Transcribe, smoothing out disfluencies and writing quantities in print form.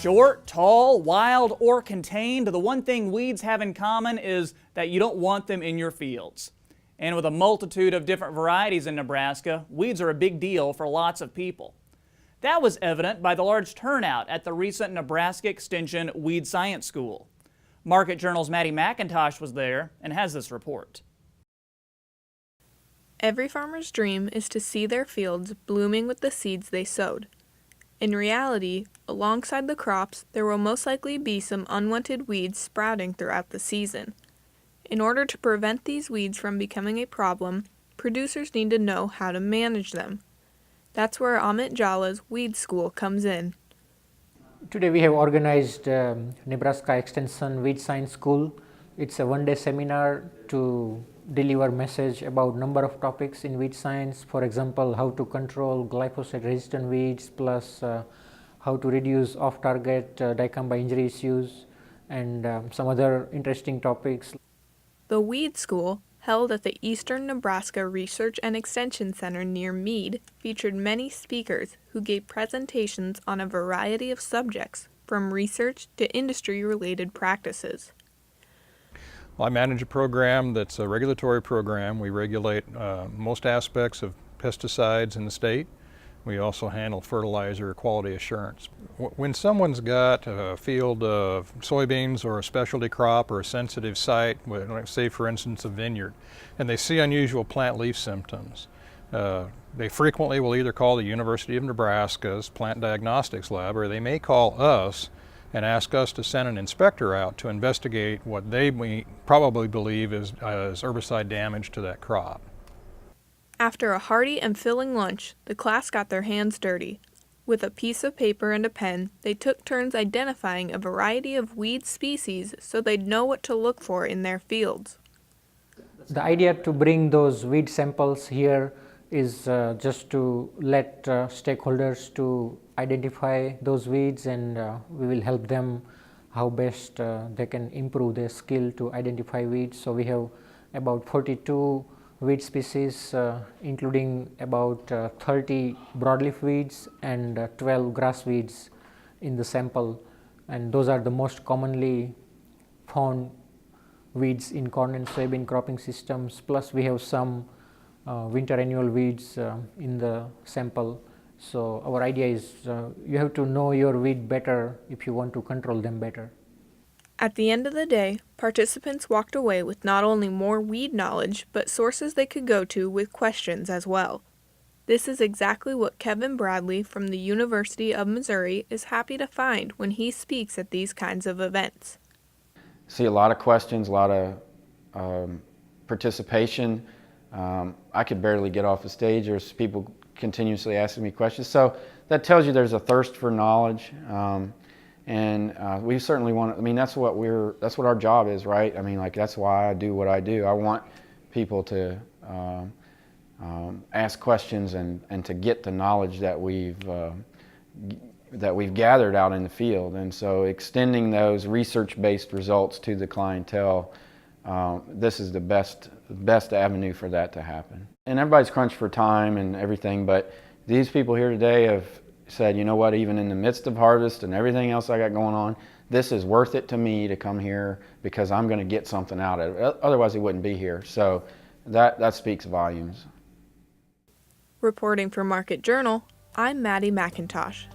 Short, tall, wild, or contained, the one thing weeds have in common is that you don't want them in your fields. And with a multitude of different varieties in Nebraska, weeds are a big deal for lots of people. That was evident by the large turnout at the recent Nebraska Extension Weed Science School. Market Journal's Maddie McIntosh was there and has this report. Every farmer's dream is to see their fields blooming with the seeds they sowed. In reality, alongside the crops, there will most likely be some unwanted weeds sprouting throughout the season. In order to prevent these weeds from becoming a problem, producers need to know how to manage them. That's where Amit Jala's Weed School comes in. Today we have organized Nebraska Extension Weed Science School. It's a one-day seminar to deliver message about number of topics in weed science. For example, how to control glyphosate-resistant weeds, plus how to reduce off-target dicamba by injury issues, and some other interesting topics. The Weed School, held at the Eastern Nebraska Research and Extension Center near Mead, featured many speakers who gave presentations on a variety of subjects, from research to industry-related practices. Well, I manage a program that's a regulatory program. We regulate most aspects of pesticides in the state. We also handle fertilizer quality assurance. When someone's got a field of soybeans or a specialty crop or a sensitive site, say for instance a vineyard, and they see unusual plant leaf symptoms, they frequently will either call the University of Nebraska's Plant Diagnostics Lab, or they may call us and ask us to send an inspector out to investigate what they probably believe is herbicide damage to that crop. After a hearty and filling lunch, the class got their hands dirty. With a piece of paper and a pen, they took turns identifying a variety of weed species so they'd know what to look for in their fields. The idea to bring those weed samples here is just to let stakeholders to identify those weeds, and we will help them how best they can improve their skill to identify weeds. So we have about 42 weed species, including about 30 broadleaf weeds and 12 grass weeds in the sample, and those are the most commonly found weeds in corn and soybean cropping systems. Plus we have some winter annual weeds in the sample. So our idea is you have to know your weed better if you want to control them better. At the end of the day, participants walked away with not only more weed knowledge, but sources they could go to with questions as well. This is exactly what Kevin Bradley from the University of Missouri is happy to find when he speaks at these kinds of events. See a lot of questions, a lot of participation. I could barely get off the stage. There's people continuously asking me questions. So that tells you there's a thirst for knowledge. And we certainly want to, I mean, that's what our job is, right? I mean, like, that's why I do what I do. I want people to ask questions and to get the knowledge that we've gathered out in the field. And so extending those research-based results to the clientele, this is the best avenue for that to happen. And everybody's crunched for time and everything, but these people here today have said, you know what, even in the midst of harvest and everything else I got going on, this is worth it to me to come here because I'm going to get something out of it. Otherwise, he wouldn't be here. So that speaks volumes. Reporting for Market Journal, I'm Maddie McIntosh.